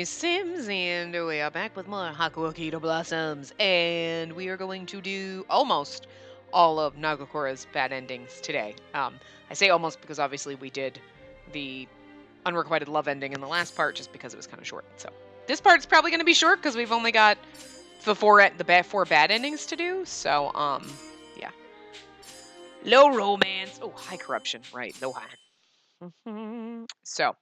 Sims, and we are back with more Hakuoki Blossoms, and we are going to do almost all of Nagakura's bad endings today. I say almost because obviously we did the unrequited love ending in the last part just because it was kind of short. So this part's probably going to be short because we've only got the four bad endings to do. So yeah, low romance. Oh, high corruption. Right, low high. So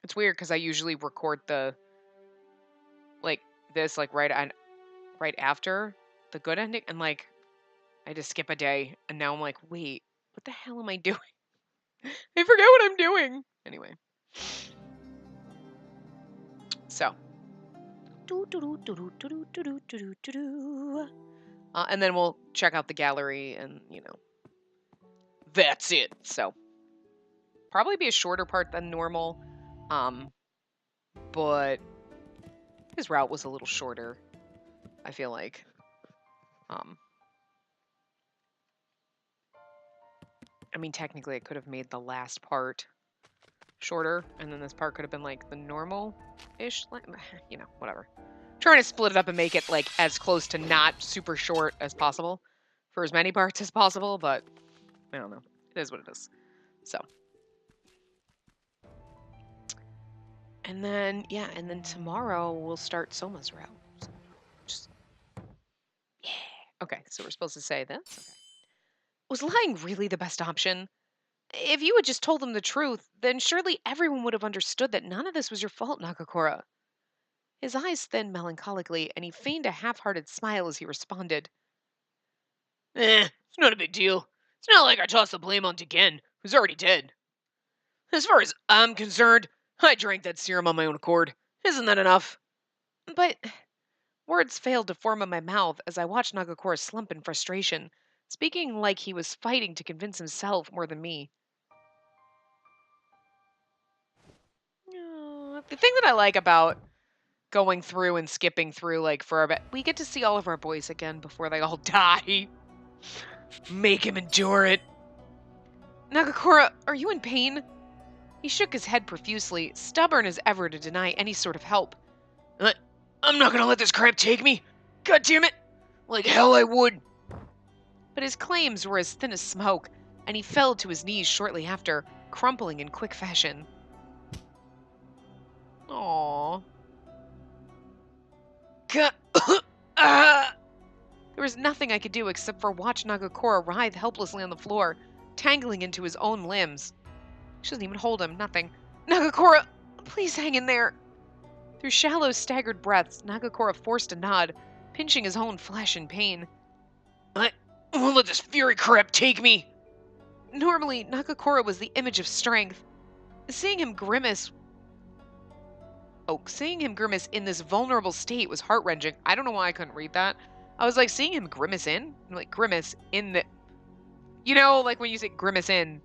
it's weird because I usually record the this right after the good ending, and I had to skip a day, and now I'm like, wait, what the hell am I doing? I forget what I'm doing. Anyway, so and then we'll check out the gallery, and that's it. So probably be a shorter part than normal, but his route was a little shorter, I feel like. I mean, technically, I could have made the last part shorter, and then this part could have been like the normal-ish, whatever. Trying to split it up and make it like as close to not super short as possible for as many parts as possible, but I don't know. It is what it is. So. And then, yeah, and then tomorrow we'll start Soma's route. So yeah. Okay, so we're supposed to say this? Okay. Was lying really the best option? If you had just told them the truth, then surely everyone would have understood that none of this was your fault, Nakakura. His eyes thinned melancholically, and he feigned a half-hearted smile as he responded. It's not a big deal. It's not like I tossed the blame on Tegen, who's already dead. As far as I'm concerned, I drank that serum on my own accord. Isn't that enough? But words failed to form in my mouth as I watched Nagakura slump in frustration, speaking like he was fighting to convince himself more than me. The thing that I like about going through and skipping through, for a bit, we get to see all of our boys again before they all die. Make him endure it. Nagakura, are you in pain? He shook his head profusely, stubborn as ever to deny any sort of help. I'm not gonna let this crap take me. God damn it. Like hell I would. But his claims were as thin as smoke, and he fell to his knees shortly after, crumpling in quick fashion. Aww. There was nothing I could do except for watch Nagakura writhe helplessly on the floor, tangling into his own limbs. She doesn't even hold him, nothing. Nagakura, please hang in there. Through shallow, staggered breaths, Nagakura forced a nod, pinching his own flesh in pain. I won't let this fury crap take me. Normally, Nagakura was the image of strength. Seeing him grimace in this vulnerable state was heart-wrenching. I don't know why I couldn't read that. I was like, seeing him grimace in? Like, grimace in the... You know, like when you say grimace in.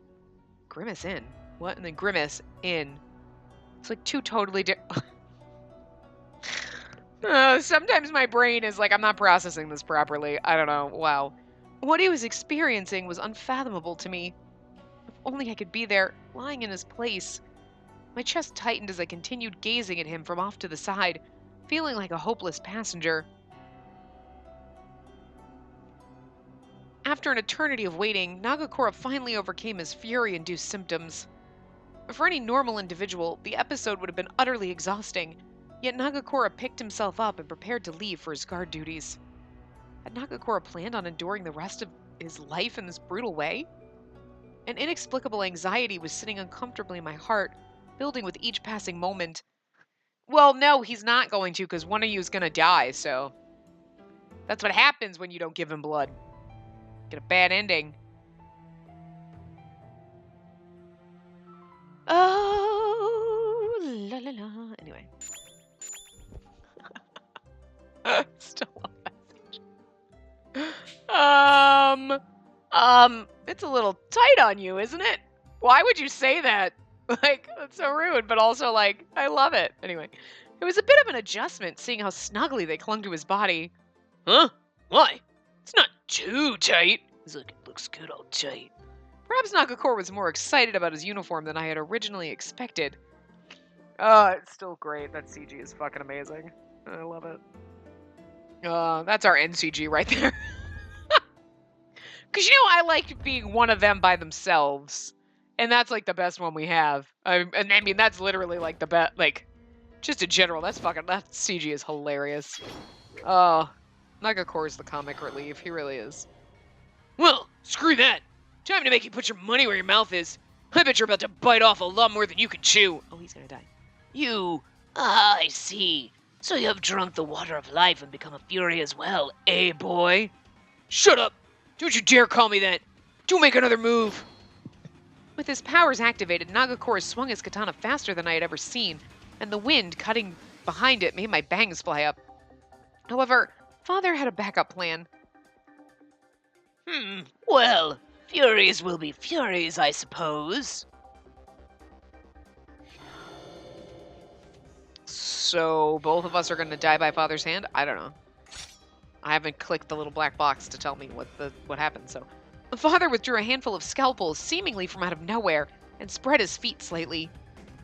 Grimace in? What? And then grimace in. It's like two totally different... Sometimes my brain is like, I'm not processing this properly. I don't know. Wow. What he was experiencing was unfathomable to me. If only I could be there, lying in his place. My chest tightened as I continued gazing at him from off to the side, feeling like a hopeless passenger. After an eternity of waiting, Nagakura finally overcame his fury-induced symptoms. For any normal individual, the episode would have been utterly exhausting, yet Nagakura picked himself up and prepared to leave for his guard duties. Had Nagakura planned on enduring the rest of his life in this brutal way? An inexplicable anxiety was sitting uncomfortably in my heart, building with each passing moment. Well, no, he's not going to, because one of you is going to die, so... That's what happens when you don't give him blood. Get a bad ending. Oh, la la la. Anyway. Still love that page. It's a little tight on you, isn't it? Why would you say that? Like, that's so rude, but also, like, I love it. Anyway, it was a bit of an adjustment seeing how snugly they clung to his body. Huh? Why? It's not too tight. He's like, it looks good all tight. Perhaps Nagakura was more excited about his uniform than I had originally expected. It's still great. That CG is fucking amazing. I love it. That's our NCG right there. Because, I like being one of them by themselves. And that's, like, the best one we have. That's literally, like, the best, like, just in general, that CG is hilarious. Nagakora's the comic relief. He really is. Well, screw that. Time to make you put your money where your mouth is. I bet you're about to bite off a lot more than you can chew. Oh, he's gonna die. I see. So you have drunk the water of life and become a fury as well, eh, boy? Shut up! Don't you dare call me that! Don't make another move! With his powers activated, Nagakora swung his katana faster than I had ever seen, and the wind cutting behind it made my bangs fly up. However, Father had a backup plan. Well, furies will be furies, I suppose. So, both of us are going to die by Father's hand? I don't know. I haven't clicked the little black box to tell me what happened, so... Father withdrew a handful of scalpels, seemingly from out of nowhere, and spread his feet slightly.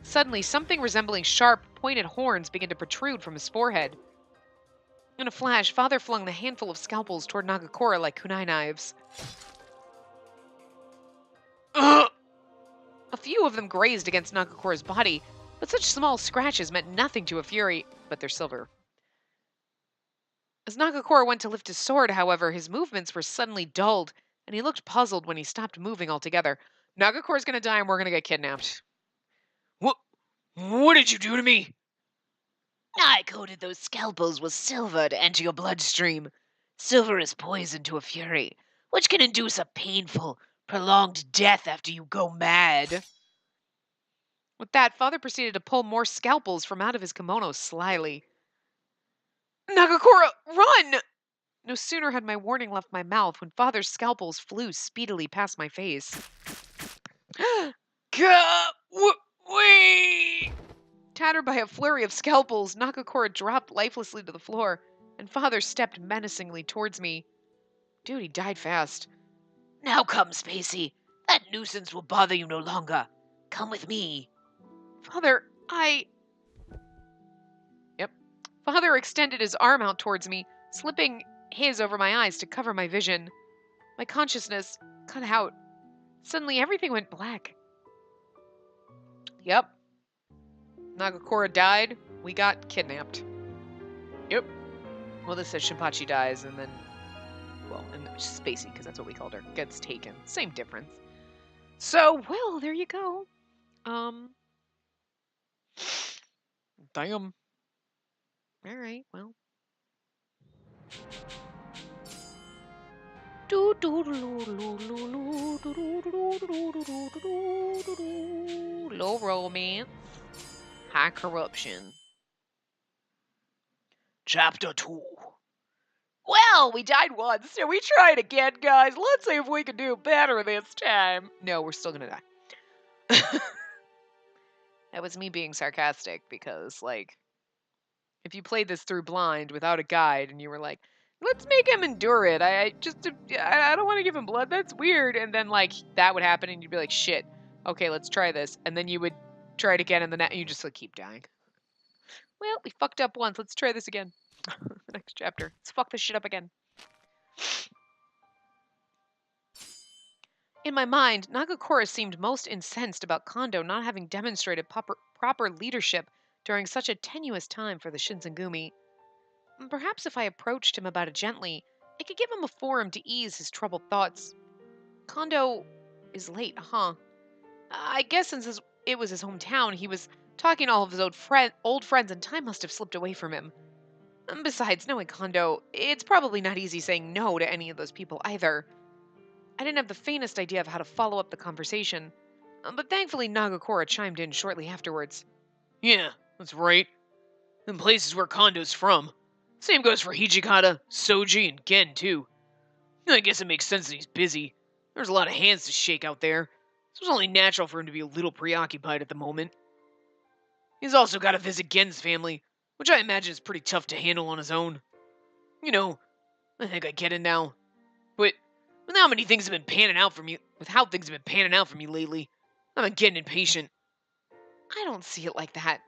Suddenly, something resembling sharp, pointed horns began to protrude from his forehead. In a flash, Father flung the handful of scalpels toward Nagakora like kunai knives. A few of them grazed against Nagakora's body, but such small scratches meant nothing to a fury, but they're silver. As Nagakora went to lift his sword, however, his movements were suddenly dulled, and he looked puzzled when he stopped moving altogether. Nagakora's gonna die and we're gonna get kidnapped. What did you do to me? I coated those scalpels with silver to enter your bloodstream. Silver is poison to a fury, which can induce a painful, prolonged death after you go mad. With that, Father proceeded to pull more scalpels from out of his kimono slyly. Nagakora, run! No sooner had my warning left my mouth when Father's scalpels flew speedily past my face. Wait! Tattered by a flurry of scalpels, Nagakora dropped lifelessly to the floor, and Father stepped menacingly towards me. Dude, he died fast. Now come, Spacey. That nuisance will bother you no longer. Come with me. Father, Yep. Father extended his arm out towards me, slipping his over my eyes to cover my vision. My consciousness cut out. Suddenly, everything went black. Yep. Nagakora died. We got kidnapped. Yep. Well, this says Shinpachi dies, and then... Well, and Spacey, because that's what we called her, gets taken. Same difference. So, well, there you go. Damn. Alright, well. Low romance. High corruption. Chapter 2. Well, we died once, so we tried again, guys. Let's see if we can do better this time. No, we're still gonna die. That was me being sarcastic because, like, if you played this through blind without a guide and you were like, let's make him endure it. I don't want to give him blood. That's weird. And then, like, that would happen and you'd be like, shit, okay, let's try this. And then you would try it again and then you just, like, keep dying. Well, we fucked up once. Let's try this again. The next chapter. Let's fuck this shit up again. In my mind, Nagakora seemed most incensed about Kondo not having demonstrated proper leadership during such a tenuous time for the Shinsengumi. Perhaps if I approached him about it gently, I could give him a forum to ease his troubled thoughts. Kondo is late, huh? I guess since it was his hometown, he was talking to all of his old friends and time must have slipped away from him. Besides, knowing Kondo, it's probably not easy saying no to any of those people either. I didn't have the faintest idea of how to follow up the conversation, but thankfully Nagakora chimed in shortly afterwards. Yeah, that's right. Them places where Kondo's from. Same goes for Hijikata, Soji, and Gen, too. I guess it makes sense that he's busy. There's a lot of hands to shake out there, so it's only natural for him to be a little preoccupied at the moment. He's also got to visit Gen's family, which I imagine is pretty tough to handle on his own. You know, I think I get it now. But with how things have been panning out for me lately, I've been getting impatient. I don't see it like that.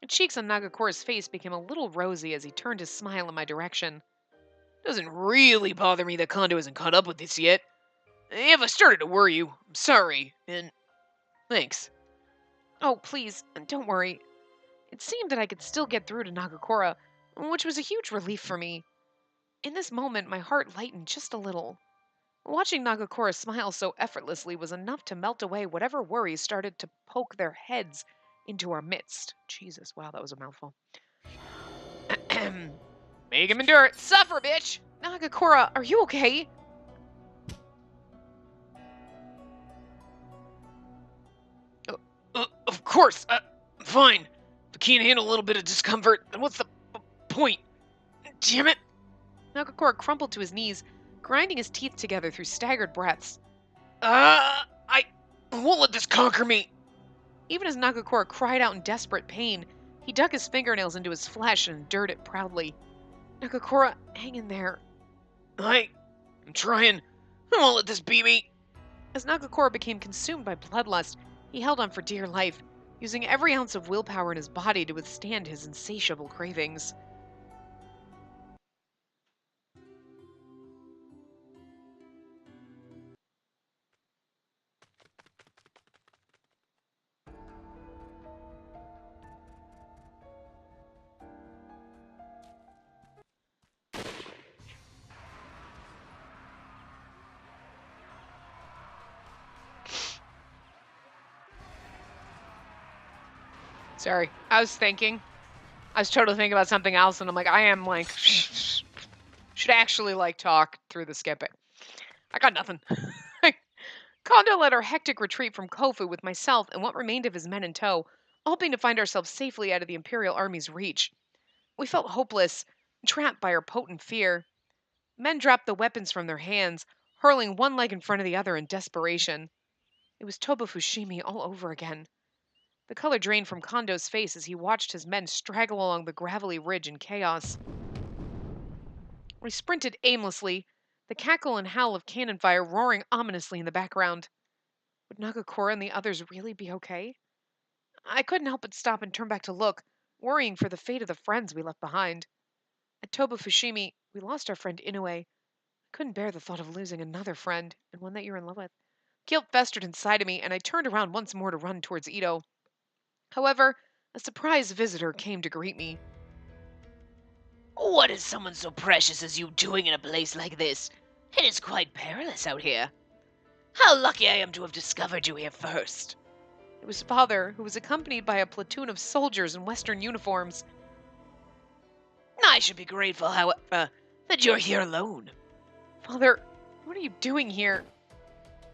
The cheeks on Nagakora's face became a little rosy as he turned his smile in my direction. Doesn't really bother me that Kondo hasn't caught up with this yet. If I started to worry you, I'm sorry, and thanks. Oh, please, don't worry. It seemed that I could still get through to Nagakora, which was a huge relief for me. In this moment, my heart lightened just a little. Watching Nagakora smile so effortlessly was enough to melt away whatever worries started to poke their heads into our midst. Jesus, wow, that was a mouthful. Make him endure it. Suffer, bitch! Nagakora, are you okay? Of course, fine. If I can't handle a little bit of discomfort, then what's the point? Damn it! Nagakora crumpled to his knees, grinding his teeth together through staggered breaths. I won't let this conquer me. Even as Nagakora cried out in desperate pain, he dug his fingernails into his flesh and endured it proudly. Nagakora, hang in there. I'm trying. I won't let this beat me. As Nagakora became consumed by bloodlust, he held on for dear life, using every ounce of willpower in his body to withstand his insatiable cravings. Sorry, I was thinking. I was totally thinking about something else, and I'm like, I am like, should actually like talk through the skipping. I got nothing. Kondo led our hectic retreat from Kofu with myself and what remained of his men in tow, hoping to find ourselves safely out of the Imperial Army's reach. We felt hopeless, trapped by our potent fear. Men dropped the weapons from their hands, hurling one leg in front of the other in desperation. It was Toba Fushimi all over again. The color drained from Kondo's face as he watched his men straggle along the gravelly ridge in chaos. We sprinted aimlessly, the cackle and howl of cannon fire roaring ominously in the background. Would Nagakora and the others really be okay? I couldn't help but stop and turn back to look, worrying for the fate of the friends we left behind. At Toba Fushimi, we lost our friend Inoue. I couldn't bear the thought of losing another friend, and one that you're in love with. Guilt festered inside of me, and I turned around once more to run towards Ito. However, a surprise visitor came to greet me. What is someone so precious as you doing in a place like this? It is quite perilous out here. How lucky I am to have discovered you here first. It was Father, who was accompanied by a platoon of soldiers in Western uniforms. I should be grateful, however, that you're here alone. Father, what are you doing here?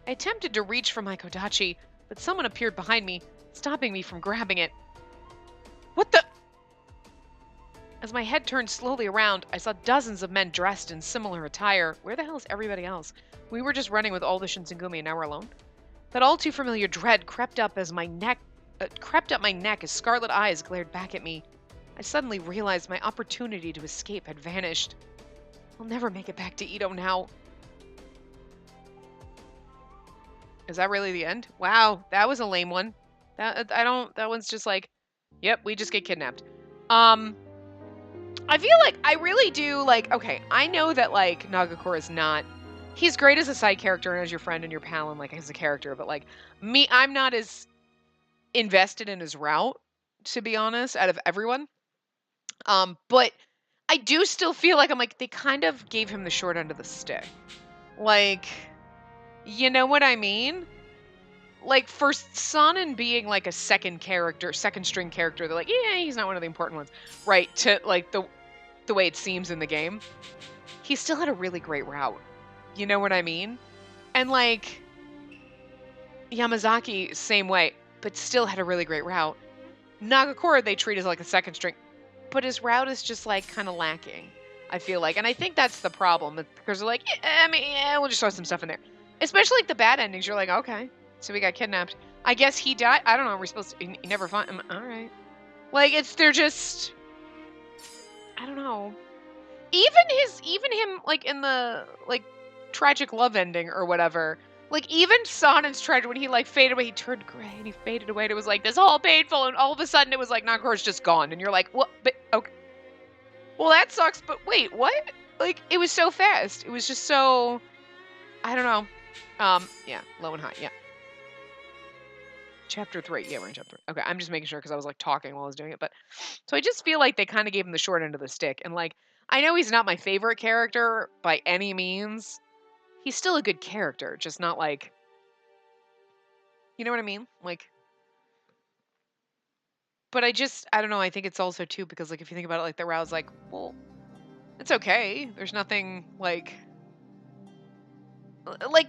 I attempted to reach for my kodachi, but someone appeared behind me, stopping me from grabbing it. What the? As my head turned slowly around, I saw dozens of men dressed in similar attire. Where the hell is everybody else? We were just running with all the Shinsengumi and now we're alone. That all too familiar dread crept up my neck as scarlet eyes glared back at me. I suddenly realized my opportunity to escape had vanished. I'll never make it back to Ito now. Is that really the end? Wow, that was a lame one. That one's just like, yep, we just get kidnapped. I feel like I really do like, okay, I know that like Nagakora is not, he's great as a side character and as your friend and your pal and like as a character, but like me, I'm not as invested in his route, to be honest, out of everyone. But I do still feel like I'm like, they kind of gave him the short end of the stick. Like, you know what I mean? Like for Sonnen being like a second string character, they're like, yeah, he's not one of the important ones, right? To like the way it seems in the game, he still had a really great route. You know what I mean? And like Yamazaki, same way, but still had a really great route. Nagakora they treat as like a second string, but his route is just like kind of lacking. I feel like, and I think that's the problem because they're like, yeah, we'll just throw some stuff in there, especially like the bad endings. You're like, okay. So we got kidnapped. I guess he died. I don't know. We're supposed to. He never find him. All right. Like they're just. I don't know. Even him, like in the like tragic love ending or whatever. Like, even Sonen's treasure, when he, like, faded away, he turned gray and he faded away, and it was like, this all painful, and all of a sudden it was like, Nagakura's just gone, and you're like, what? But, okay. Well, that sucks, but wait, what? Like, it was so fast. It was just so, I don't know. Yeah, low and high, yeah. Chapter 3. Yeah, we're in chapter 3. Okay, I'm just making sure because I was, like, talking while I was doing it, but, so I just feel like they kind of gave him the short end of the stick, and, like, I know he's not my favorite character by any means. He's still a good character, just not, like, you know what I mean? Like, but I don't know, I think it's also too because, like, if you think about it, like, the Rao's like, well, it's okay. There's nothing, like,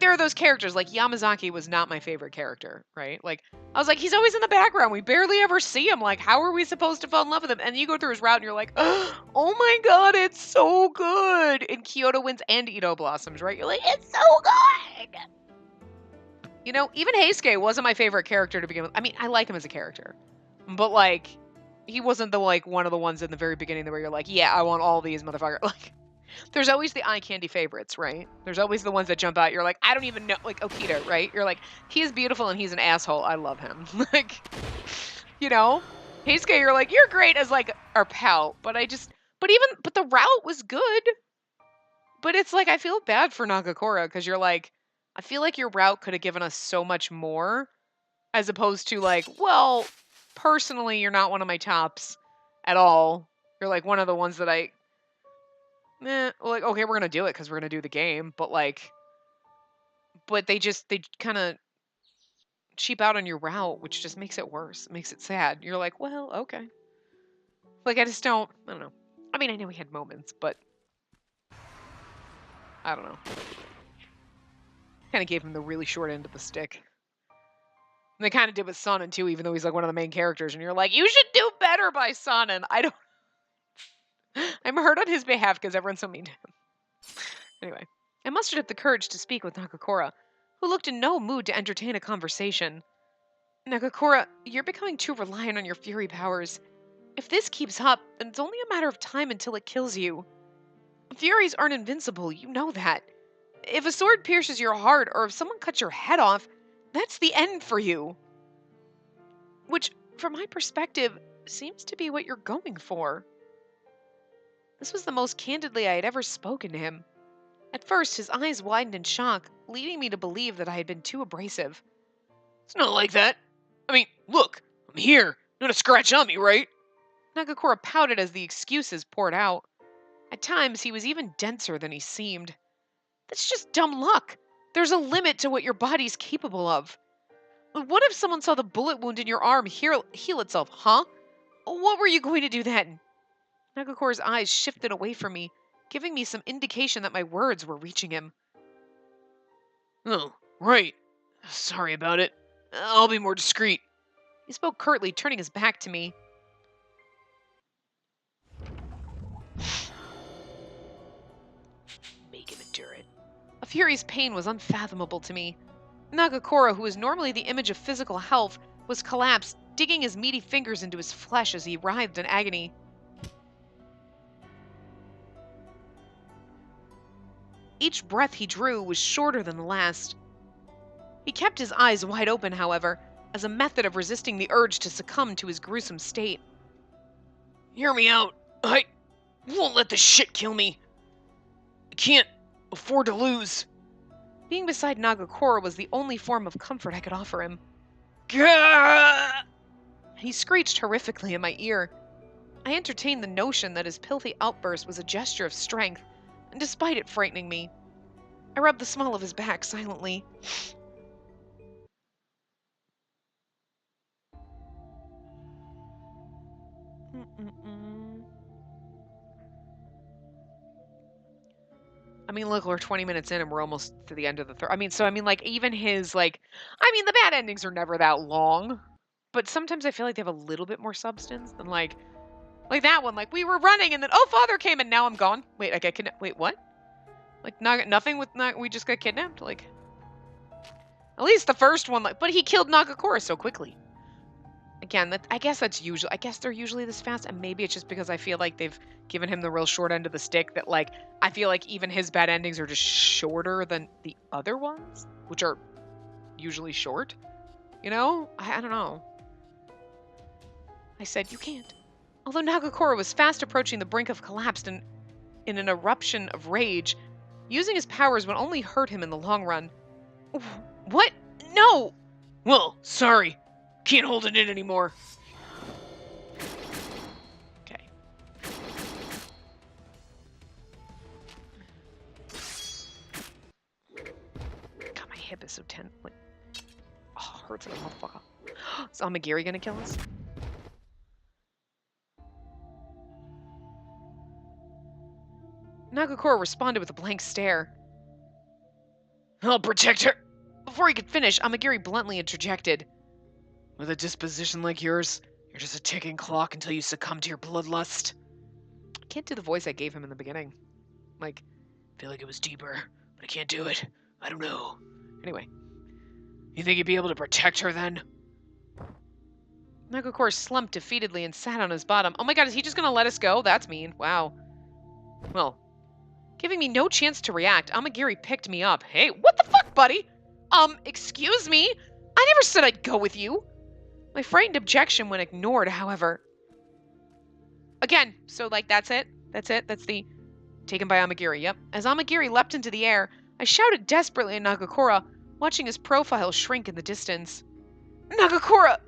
there are those characters, like, Yamazaki was not my favorite character, right? Like, I was like, he's always in the background. We barely ever see him. Like, how are we supposed to fall in love with him? And you go through his route and you're like, oh my god, it's so good. And Kyoto wins and Ito blossoms, right? You're like, it's so good. You know, even Heisuke wasn't my favorite character to begin with. I mean, I like him as a character. But, like, he wasn't the, like, one of the ones in the very beginning where you're like, yeah, I want all these motherfuckers. Like, there's always the eye candy favorites, right? There's always the ones that jump out. You're like, I don't even know. Like, Okita, right? You're like, he's beautiful and he's an asshole. I love him. Like, you know? Heisuke, you're like, you're great as, like, our pal. But the route was good. But it's like, I feel bad for Nagakura because you're like, I feel like your route could have given us so much more as opposed to, like, well, personally, you're not one of my tops at all. You're, like, one of the ones that like, okay, we're going to do it because we're going to do the game. But, like, they kind of cheap out on your route, which just makes it worse. It makes it sad. You're like, well, okay. Like, I don't know. I mean, I know we had moments, but I don't know. Kind of gave him the really short end of the stick. And they kind of did with Sonnen, too, even though he's, like, one of the main characters. And you're like, you should do better by Sonnen. I'm hurt on his behalf because everyone's so mean to him. Anyway, I mustered up the courage to speak with Nagakura, who looked in no mood to entertain a conversation. Nagakura, you're becoming too reliant on your fury powers. If this keeps up, then it's only a matter of time until it kills you. Furies aren't invincible, you know that. If a sword pierces your heart, or if someone cuts your head off, that's the end for you. Which, from my perspective, seems to be what you're going for. This was the most candidly I had ever spoken to him. At first, his eyes widened in shock, leading me to believe that I had been too abrasive. It's not like that. I mean, look, I'm here. Not a scratch on me, right? Nagakura pouted as the excuses poured out. At times, he was even denser than he seemed. That's just dumb luck. There's a limit to what your body's capable of. What if someone saw the bullet wound in your arm heal itself, huh? What were you going to do then? Nagakura's eyes shifted away from me, giving me some indication that my words were reaching him. Oh, right. Sorry about it. I'll be more discreet. He spoke curtly, turning his back to me. Make him endure it. A fury's pain was unfathomable to me. Nagakura, who was normally the image of physical health, was collapsed, digging his meaty fingers into his flesh as he writhed in agony. Each breath he drew was shorter than the last. He kept his eyes wide open, however, as a method of resisting the urge to succumb to his gruesome state. Hear me out. I won't let this shit kill me. I can't afford to lose. Being beside Nagakura was the only form of comfort I could offer him. Gah! He screeched horrifically in my ear. I entertained the notion that his filthy outburst was a gesture of strength, and despite it frightening me, I rubbed the small of his back silently. I mean, look, we're 20 minutes in and we're almost to the end of the third. Like, even his, like, the bad endings are never that long, but sometimes I feel like they have a little bit more substance than, like that one. Like, we were running and then, oh, father came and now I'm gone. Wait, I got kidnapped. Wait, what? Like, nothing with, we just got kidnapped? Like, at least the first one, like, but he killed Nagakura so quickly. Again, I guess they're usually this fast, and maybe it's just because I feel like they've given him the real short end of the stick that, like, I feel like even his bad endings are just shorter than the other ones, which are usually short. You know? I don't know. I said, you can't. Although Nagakura was fast approaching the brink of collapse in an eruption of rage, using his powers would only hurt him in the long run. What? No! Well, sorry. Can't hold it in anymore. Okay. God, my hip is so tense. Like, oh, hurts like a motherfucker. Is Amagiri gonna kill us? Nagakura responded with a blank stare. I'll protect her. Before he could finish, Amagiri bluntly interjected. With a disposition like yours, you're just a ticking clock until you succumb to your bloodlust. I can't do the voice I gave him in the beginning. Like, I feel like it was deeper, but I can't do it. I don't know. Anyway. You think you'd be able to protect her then? Nagakura slumped defeatedly and sat on his bottom. Oh my god, is he just gonna let us go? That's mean. Wow. Well, giving me no chance to react, Amagiri picked me up. Hey, what the fuck, buddy? Excuse me? I never said I'd go with you. My frightened objection went ignored, however. Again, so like that's it? That's it? That's the... Taken by Amagiri, yep. As Amagiri leapt into the air, I shouted desperately at Nagakura, watching his profile shrink in the distance. Nagakura!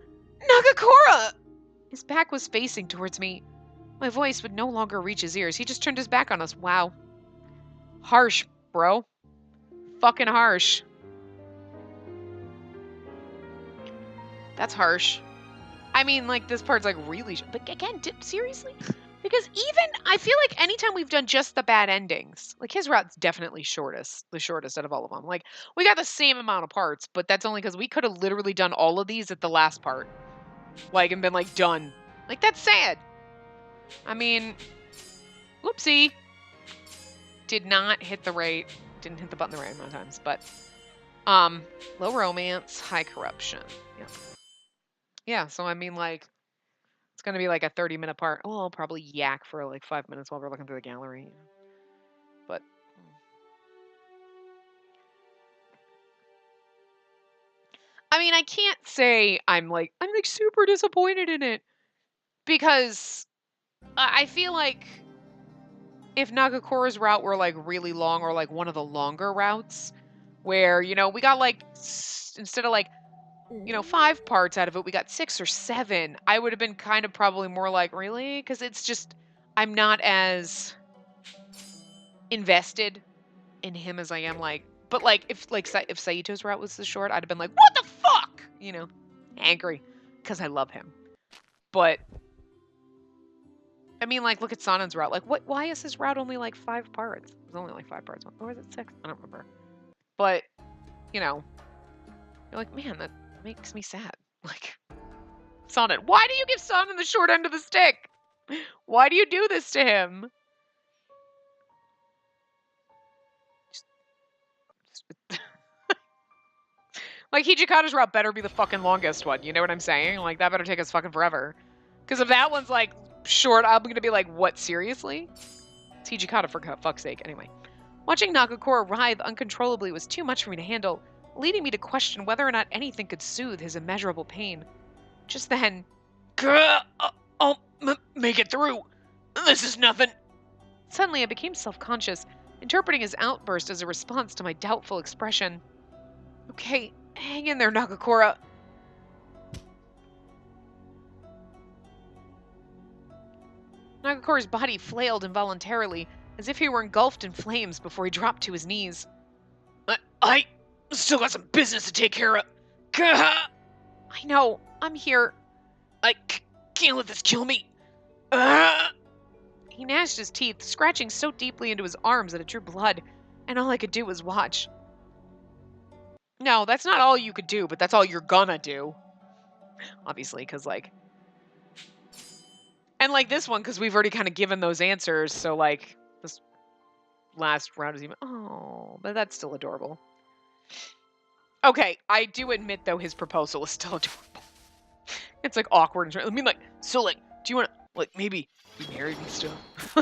Nagakura! His back was facing towards me. My voice would no longer reach his ears. He just turned his back on us. Wow. Harsh, bro. Fucking harsh. That's harsh. I mean, like, this part's, like, really... But again, seriously? Because even... I feel like anytime we've done just the bad endings, like, his route's definitely the shortest out of all of them. Like, we got the same amount of parts, but that's only because we could have literally done all of these at the last part. Like, and been, like, done. Like, that's sad. I mean... Whoopsie. Didn't hit the button the right amount of times, but... Low romance, high corruption. Yeah. Yeah, so I mean, like, it's going to be like a 30-minute part. Oh, I'll probably yak for like 5 minutes while we're looking through the gallery. But I mean, I can't say I'm like super disappointed in it, because I feel like if Nagakura's route were like really long, or like one of the longer routes where, you know, we got like instead of like, you know, 5 parts out of it, we got 6 or 7, I would have been kind of probably more like, really? Because it's just, I'm not as invested in him as I am like, but like, if Saito's route was this short, I'd have been like, what the fuck? You know, angry, because I love him. But, I mean, like, look at Sanen's route. Like, why is his route only like 5 parts? It was only like 5 parts. Or was it 6? I don't remember. But, you know, you're like, man, that makes me sad. Like, Sonnen, why do you give Sonnen the short end of the stick? Why do you do this to him? Like, Hijikata's route better be the fucking longest one. You know what I'm saying? Like, that better take us fucking forever. Because if that one's, like, short, I'm gonna be like, what, seriously? It's Hijikata, for fuck's sake. Anyway. Watching Nagakura writhe uncontrollably was too much for me to handle, leading me to question whether or not anything could soothe his immeasurable pain. Just then... I'll make it through. This is nothing. Suddenly, I became self-conscious, interpreting his outburst as a response to my doubtful expression. Okay, hang in there, Nagakura. Nagakura's body flailed involuntarily, as if he were engulfed in flames before he dropped to his knees. I still got some business to take care of. I know, I'm here. I can't let this kill me. He gnashed his teeth, scratching so deeply into his arms that it drew blood, and all I could do was watch. No, that's not all you could do, but that's all you're gonna do. Obviously, because, like... And, like, this one, because we've already kind of given those answers, so, like, this last round is even... Oh, but that's still adorable. Okay, I do admit, though, his proposal is still adorable. It's, like, awkward. I mean, like, so, like, do you want to, like, maybe be married and stuff?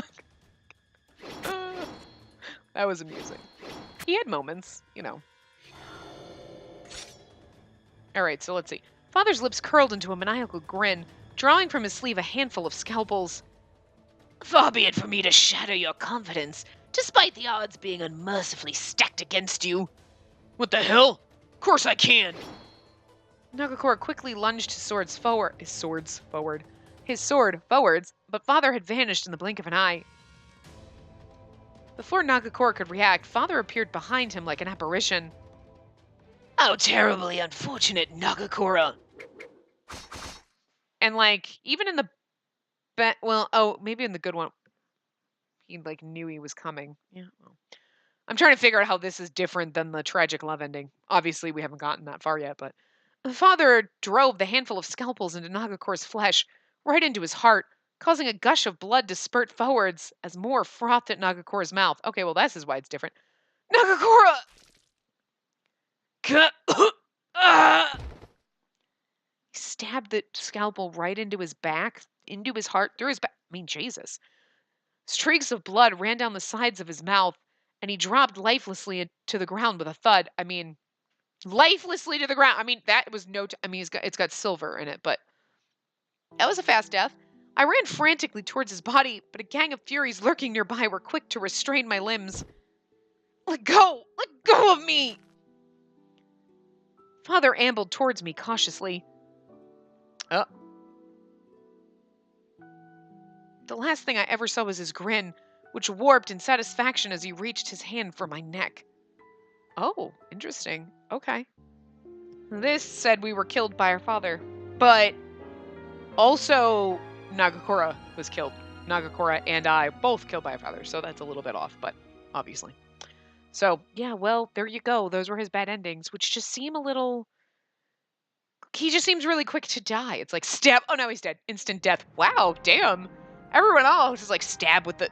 That was amusing. He had moments, you know. All right, so let's see. Father's lips curled into a maniacal grin, drawing from his sleeve a handful of scalpels. Far be it from me to shatter your confidence, despite the odds being unmercifully stacked against you. What the hell? Of course I can. Nagakura quickly lunged his sword forwards, but Father had vanished in the blink of an eye. Before Nagakura could react, Father appeared behind him like an apparition. How terribly unfortunate, Nagakura. And even in the maybe in the good one, he knew he was coming. Yeah. Well. I'm trying to figure out how this is different than the tragic love ending. Obviously, we haven't gotten that far yet, but Father drove the handful of scalpels into Nagakura's flesh, right into his heart, causing a gush of blood to spurt forwards as more frothed at Nagakura's mouth. Okay, well, this is why it's different. Nagakura! He stabbed the scalpel right into his back, into his heart, through his back. I mean, Jesus. Streaks of blood ran down the sides of his mouth, and he dropped lifelessly to the ground with a thud. I mean, lifelessly to the ground. I mean, that was it's got silver in it, but that was a fast death. I ran frantically towards his body, but a gang of furies lurking nearby were quick to restrain my limbs. Let go! Let go of me! Father ambled towards me cautiously. The last thing I ever saw was his grin, which warped in satisfaction as he reached his hand for my neck. Oh, interesting. Okay. This said we were killed by our father, but also Nagakura was killed. Nagakura and I both killed by our father, so that's a little bit off, but obviously. So, yeah, well, there you go. Those were his bad endings, which just seem a little... He just seems really quick to die. It's like stab... Oh, no, he's dead. Instant death. Wow, damn. Everyone else is stab with the...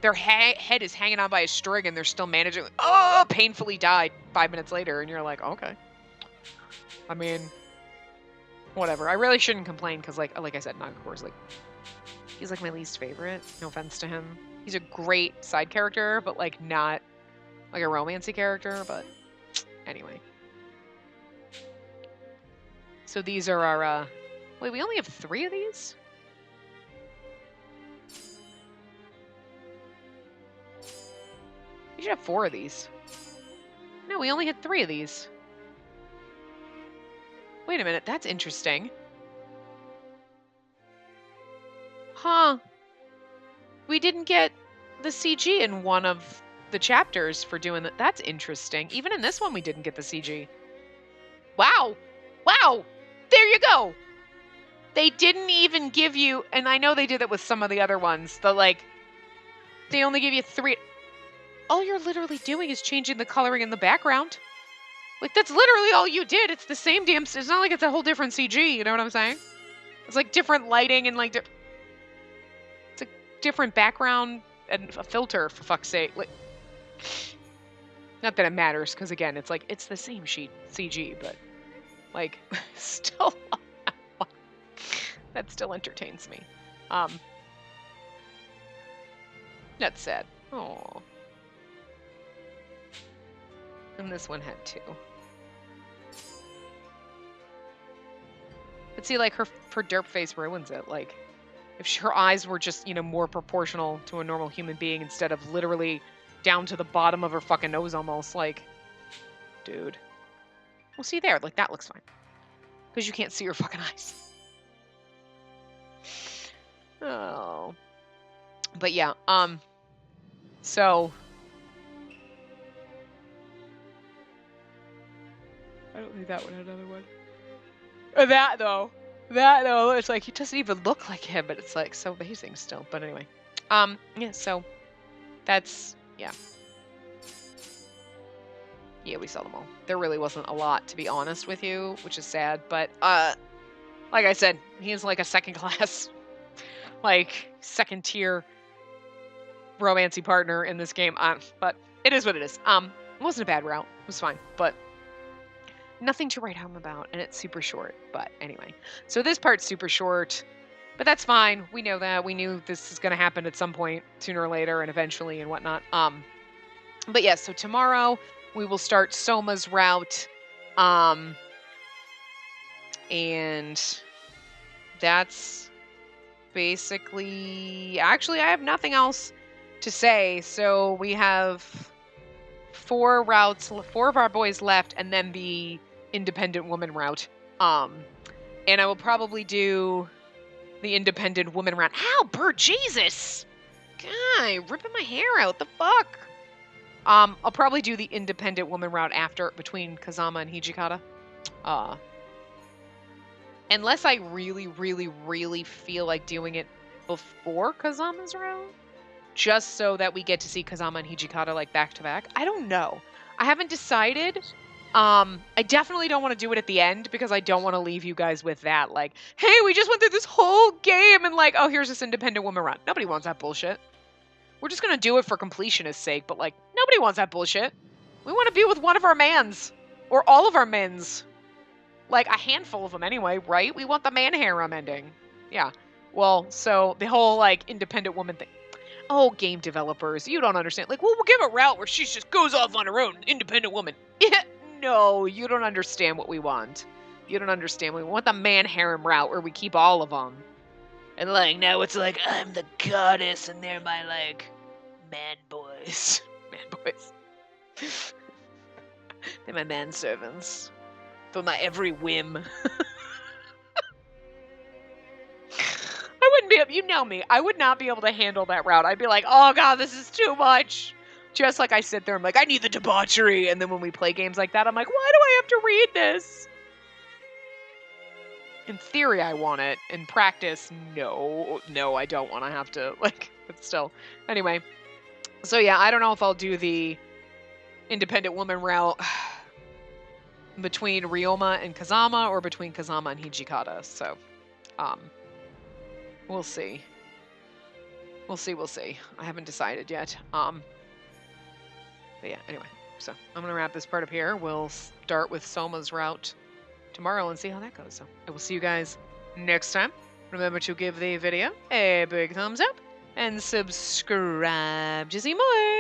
their head is hanging on by a string and they're still managing... Oh, painfully died 5 minutes later. And you're like, okay. I mean, whatever. I really shouldn't complain because, like I said, Nagakura's he's my least favorite. No offense to him. He's a great side character, but not a romancy character. But anyway. So these are our... Wait, we only have 3 of these? We should have 4 of these. No, we only had 3 of these. Wait a minute, that's interesting. Huh. We didn't get the CG in one of the chapters for doing that. That's interesting. Even in this one, we didn't get the CG. Wow. Wow. There you go. They didn't even give you, and I know they did that with some of the other ones, they only give you 3. All you're literally doing is changing the coloring in the background. That's literally all you did. It's the same damn... It's not like it's a whole different CG, you know what I'm saying? It's different lighting and it's a different background and a filter, for fuck's sake. Not that it matters, because again, it's the same CG, but still... that still entertains me. That's sad. Oh. And this one had 2. But see, her derp face ruins it. If her eyes were just, more proportional to a normal human being instead of literally down to the bottom of her fucking nose almost, dude. Well, see there, that looks fine. Because you can't see her fucking eyes. Oh. But yeah, so... I don't think that one had another one. That though, it's he doesn't even look like him, but it's so amazing still. But anyway, yeah. So that's yeah. Yeah, we saw them all. There really wasn't a lot, to be honest with you, which is sad. But like I said, he's a second class, second tier romancy partner in this game. But it is what it is. It wasn't a bad route. It was fine, but. Nothing to write home about, and it's super short. But anyway, so this part's super short, but that's fine. We know that. We knew this is going to happen at some point, sooner or later, and eventually, and whatnot. But yeah, so tomorrow we will start Soma's route, And that's basically... Actually, I have nothing else to say. So we have 4 routes, 4 of our boys left, and then the independent woman route. And I will probably do the independent woman route. Ow, Bert, Jesus! Guy, ripping my hair out. The fuck? I'll probably do the independent woman route after, between Kazama and Hijikata. Unless I really, really, really feel like doing it before Kazama's route. Just so that we get to see Kazama and Hijikata, like, back to back. I don't know. I haven't decided. I definitely don't want to do it at the end, because I don't want to leave you guys with that, like, hey, we just went through this whole game, and like, oh, here's this independent woman route. Nobody wants that bullshit. We're just gonna do it for completionist's sake, but like, nobody wants that bullshit. We want to be with one of our mans. Or all of our men's. Like, a handful of them anyway, right? We want the man harem ending. Yeah. Well, so, the whole, like, independent woman thing. Oh, game developers, you don't understand. Like, well, we'll give a route where she just goes off on her own, independent woman. Yeah, no, you don't understand what we want. You don't understand. We want the man harem route where we keep all of them. And like, now it's like, I'm the goddess and they're my, like, man boys. Man boys. They're my manservants. For my every whim. I wouldn't be able, you know me, I would not be able to handle that route. I'd be like, oh god, this is too much. Just like I sit there, I'm like, I need the debauchery. And then when we play games like that, I'm like, why do I have to read this? In theory, I want it. In practice, no, I don't want to have to, like, but still. Anyway, so yeah, I don't know if I'll do the independent woman route between Ryoma and Kazama, or between Kazama and Hijikata, so, we'll see. We'll see. I haven't decided yet. But yeah, anyway, so I'm gonna wrap this part up here. We'll start with Soma's route tomorrow and see how that goes. So I will see you guys next time. Remember to give the video a big thumbs up and subscribe to see more.